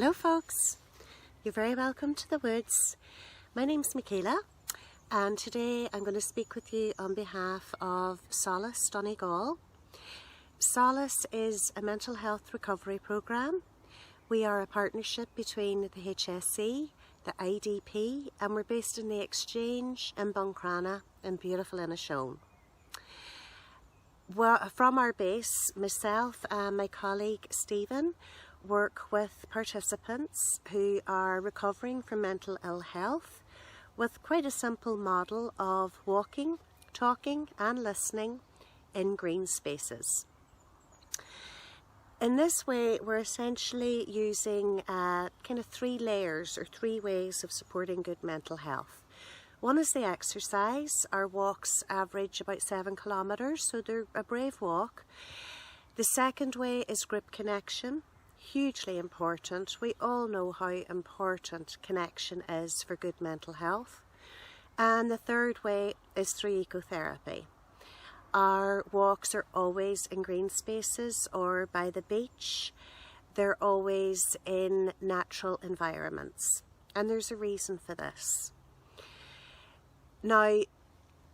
Hello folks, you're very welcome to the woods. My name's Michaela and today I'm going to speak with you on behalf of Solas Donegal. Solas is a mental health recovery programme. We are a partnership between the HSE, the IDP, and we're based in the Exchange in Buncrana in beautiful Inishowen. Well, from our base, myself and my colleague Stephen work with participants who are recovering from mental ill health with quite a simple model of walking, talking and listening in green spaces. In this way, we're essentially using kind of three layers or three ways of supporting good mental health. One is the exercise. Our walks average about 7 kilometres, so they're a brave walk. The second way is group connection. Hugely important. We all know how important connection is for good mental health. And the third way is through ecotherapy. Our walks are always in green spaces or by the beach. They're always in natural environments. And there's a reason for this. Now,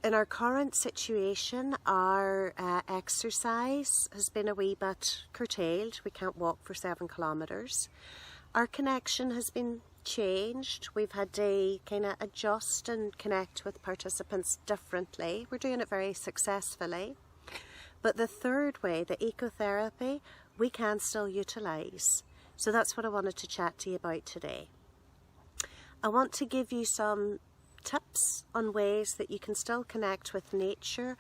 in our current situation, our exercise has been a wee bit curtailed. We can't walk for 7 kilometres. Our connection has been changed. We've had to kind of adjust and connect with participants differently. We're doing it very successfully. But the third way, the ecotherapy, we can still utilise. So that's what I wanted to chat to you about today. I want to give you some tips on ways that you can still connect with nature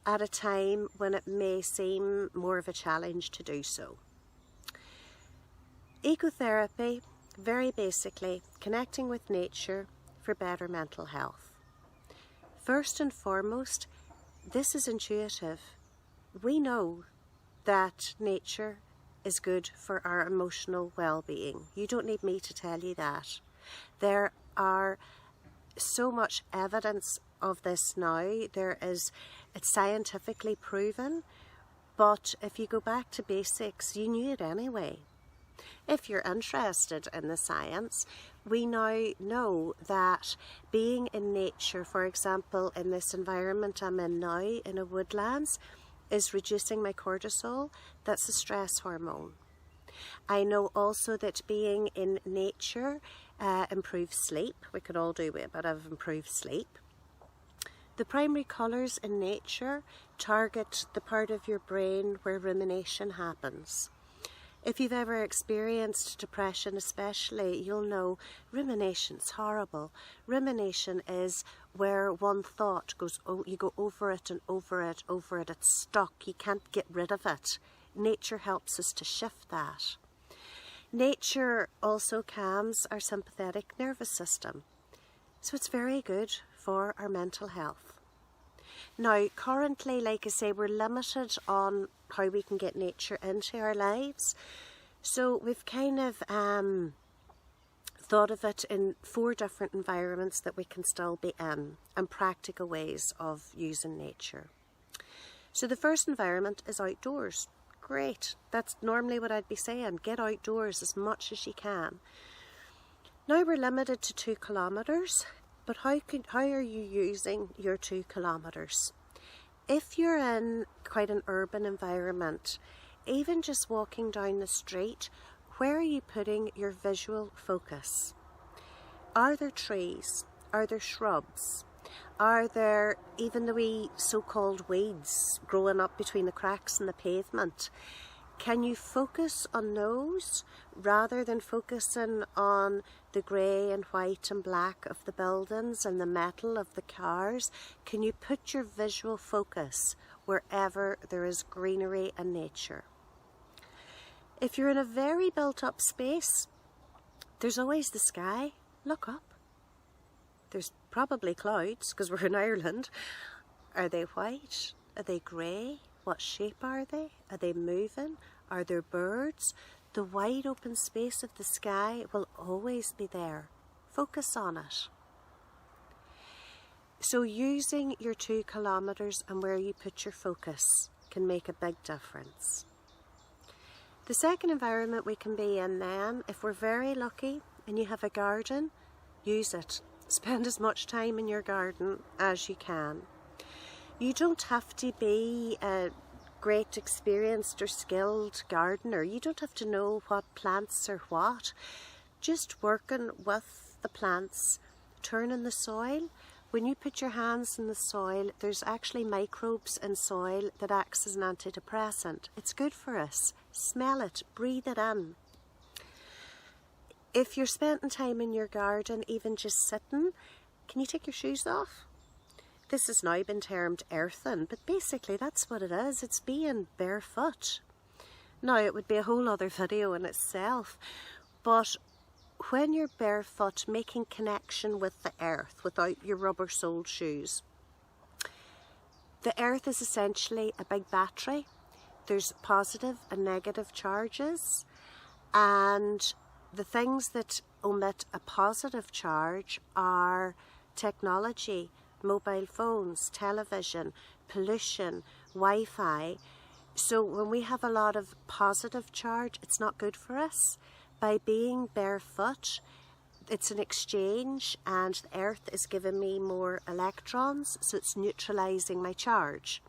at a time when it may seem more of a challenge to do so. Ecotherapy, very basically, connecting with nature for better mental health. First and foremost, this is intuitive. We know that nature is good for our emotional well-being. You don't need me to tell you that. There are so much evidence of this now. It's scientifically proven, but if you go back to basics, you knew it anyway. If you're interested in the science, we now know that being in nature, for example, in this environment I'm in now, in a woodlands, is reducing my cortisol. That's a stress hormone. I know also that being in nature improves sleep. We could all do with a bit of improved sleep. The primary colours in nature target the part of your brain where rumination happens. If you've ever experienced depression especially, you'll know rumination's horrible. Rumination is where one thought goes, you go over it and over it, over it, it's stuck, you can't get rid of it. Nature helps us to shift that. Nature also calms our sympathetic nervous system, so it's very good for our mental health. Now, currently, like I say, we're limited on how we can get nature into our lives, so we've kind of thought of it in 4 different environments that we can still be in, and practical ways of using nature. So the first environment is outdoors. Great, that's normally what I'd be saying. Get outdoors as much as you can. Now we're limited to 2 kilometres, but how are you using your 2 kilometres? If you're in quite an urban environment, even just walking down the street, where are you putting your visual focus? Are there trees? Are there shrubs? Are there even the wee so-called weeds growing up between the cracks in the pavement? Can you focus on those rather than focusing on the grey and white and black of the buildings and the metal of the cars? Can you put your visual focus wherever there is greenery and nature? If you're in a very built-up space, there's always the sky. Look up. There's probably clouds, because we're in Ireland. Are they white? Are they grey? What shape are they? Are they moving? Are there birds? The wide open space of the sky will always be there. Focus on it. So using your 2 kilometres and where you put your focus can make a big difference. The second environment we can be in then, if we're very lucky and you have a garden, use it. Spend as much time in your garden as you can. You don't have to be a great experienced or skilled gardener. You don't have to know what plants are what. Just working with the plants, turning the soil. When you put your hands in the soil, there's actually microbes in soil that acts as an antidepressant. It's good for us. Smell it, breathe it in. If you're spending time in your garden, even just sitting, can you take your shoes off? This has now been termed earthing, but basically that's what it is. It's being barefoot. Now, it would be a whole other video in itself, but when you're barefoot, making connection with the earth without your rubber-soled shoes. The earth is essentially a big battery. There's positive and negative charges, and the things that emit a positive charge are technology, mobile phones, television, pollution, Wi-Fi. So when we have a lot of positive charge, it's not good for us. By being barefoot, it's an exchange, and the earth is giving me more electrons, so it's neutralizing my charge.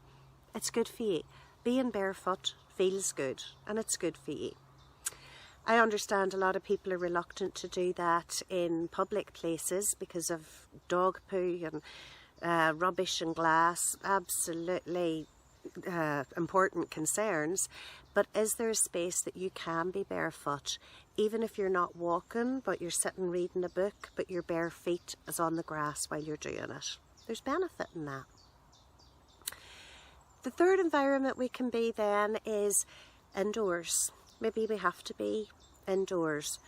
It's good for you. Being barefoot feels good, and it's good for you. I understand a lot of people are reluctant to do that in public places because of dog poo and rubbish and glass. Absolutely important concerns. But is there a space that you can be barefoot, even if you're not walking, but you're sitting reading a book, but your bare feet is on the grass while you're doing it? There's benefit in that. The third environment we can be then is indoors. Maybe we have to be indoors,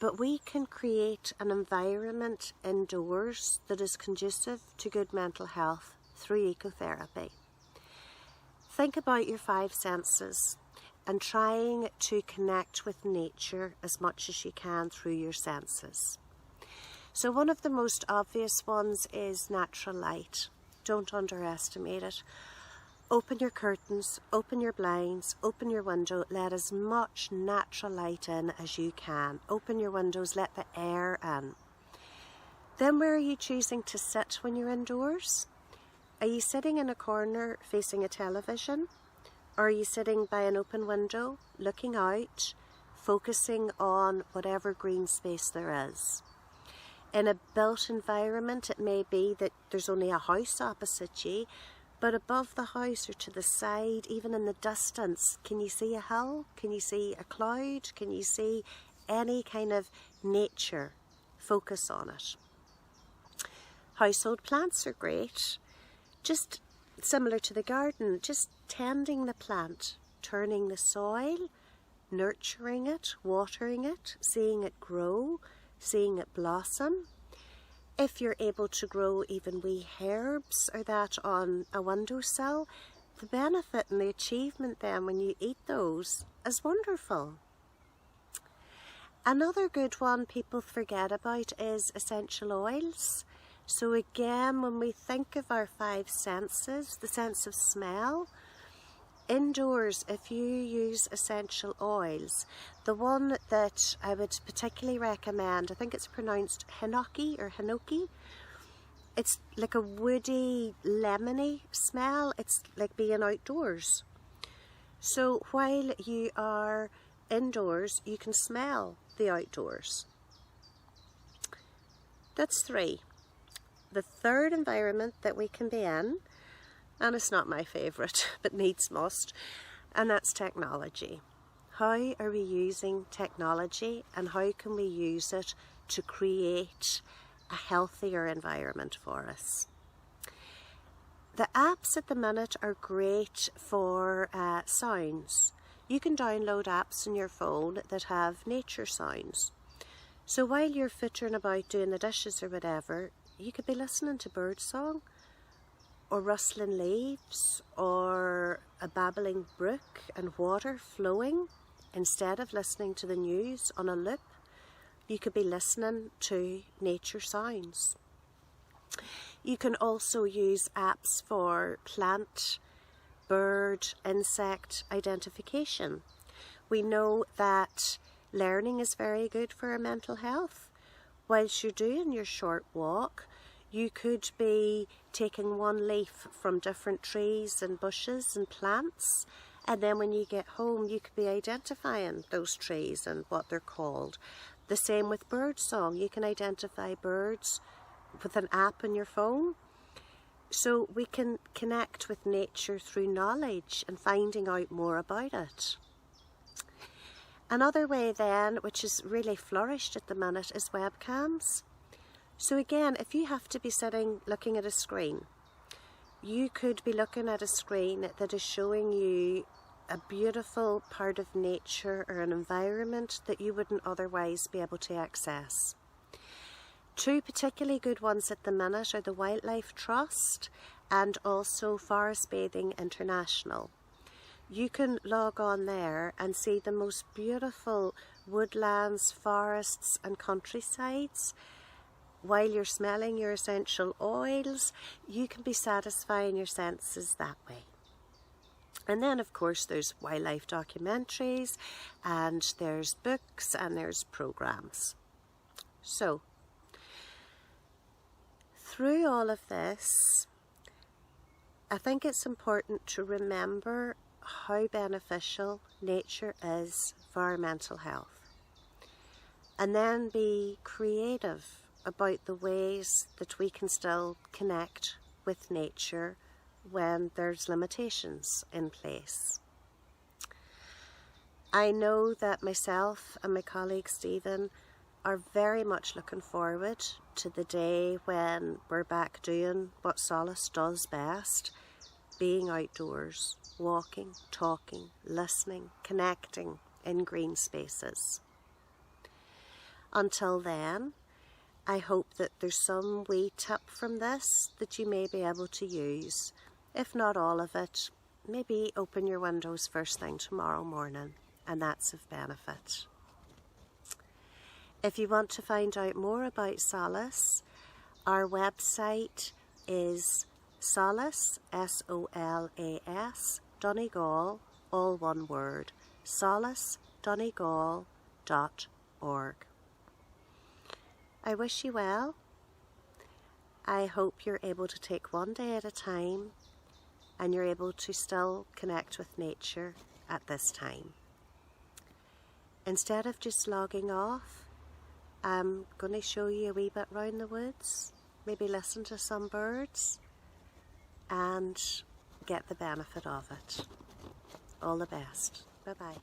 but we can create an environment indoors that is conducive to good mental health through ecotherapy. Think about your 5 senses and trying to connect with nature as much as you can through your senses. So one of the most obvious ones is natural light. Don't underestimate it. Open your curtains, open your blinds, open your window, let as much natural light in as you can. Open your windows, let the air in. Then where are you choosing to sit when you're indoors? Are you sitting in a corner facing a television? Or are you sitting by an open window, looking out, focusing on whatever green space there is? In a built environment, it may be that there's only a house opposite you, but above the house or to the side, even in the distance, can you see a hill? Can you see a cloud? Can you see any kind of nature? Focus on it. Household plants are great. Just similar to the garden, just tending the plant, turning the soil, nurturing it, watering it, seeing it grow, seeing it blossom. If you're able to grow even wee herbs or that on a windowsill, the benefit and the achievement then when you eat those is wonderful. Another good one people forget about is essential oils. So again, when we think of our 5 senses, the sense of smell, indoors, if you use essential oils, the one that I would particularly recommend, I think it's pronounced hinoki or hinoki. It's like a woody, lemony smell. It's like being outdoors. So while you are indoors, you can smell the outdoors. That's 3. The third environment that we can be in, and it's not my favourite, but needs must, and that's technology. How are we using technology, and how can we use it to create a healthier environment for us? The apps at the minute are great for sounds. You can download apps on your phone that have nature sounds. So while you're footering about doing the dishes or whatever, you could be listening to birdsong, or rustling leaves, or a babbling brook and water flowing. Instead of listening to the news on a loop, you could be listening to nature sounds. You can also use apps for plant, bird, insect identification. We know that learning is very good for our mental health. Whilst you're doing your short walk, you could be taking one leaf from different trees and bushes and plants, and then when you get home you could be identifying those trees and what they're called. The same with bird song. You can identify birds with an app on your phone. So we can connect with nature through knowledge and finding out more about it. Another way then, which has really flourished at the minute, is webcams. So again, if you have to be sitting looking at a screen, you could be looking at a screen that is showing you a beautiful part of nature or an environment that you wouldn't otherwise be able to access. Two particularly good ones at the minute are the Wildlife Trust and also Forest Bathing International. You can log on there and see the most beautiful woodlands, forests and countrysides. While you're smelling your essential oils, you can be satisfying your senses that way. And then of course there's wildlife documentaries and there's books and there's programs. So through all of this, I think it's important to remember how beneficial nature is for our mental health, and then be creative about the ways that we can still connect with nature when there's limitations in place. I know that myself and my colleague Stephen are very much looking forward to the day when we're back doing what Solas does best, being outdoors, walking, talking, listening, connecting in green spaces. Until then, I hope that there's some wee tip from this that you may be able to use. If not all of it, maybe open your windows first thing tomorrow morning, and that's of benefit. If you want to find out more about Solas, our website is Solas, S-O-L-A-S, Donegal, all one word, solasdonegal.org. I wish you well. I hope you're able to take one day at a time and you're able to still connect with nature at this time. Instead of just logging off, I'm going to show you a wee bit round the woods, maybe listen to some birds and get the benefit of it. All the best. Bye-bye.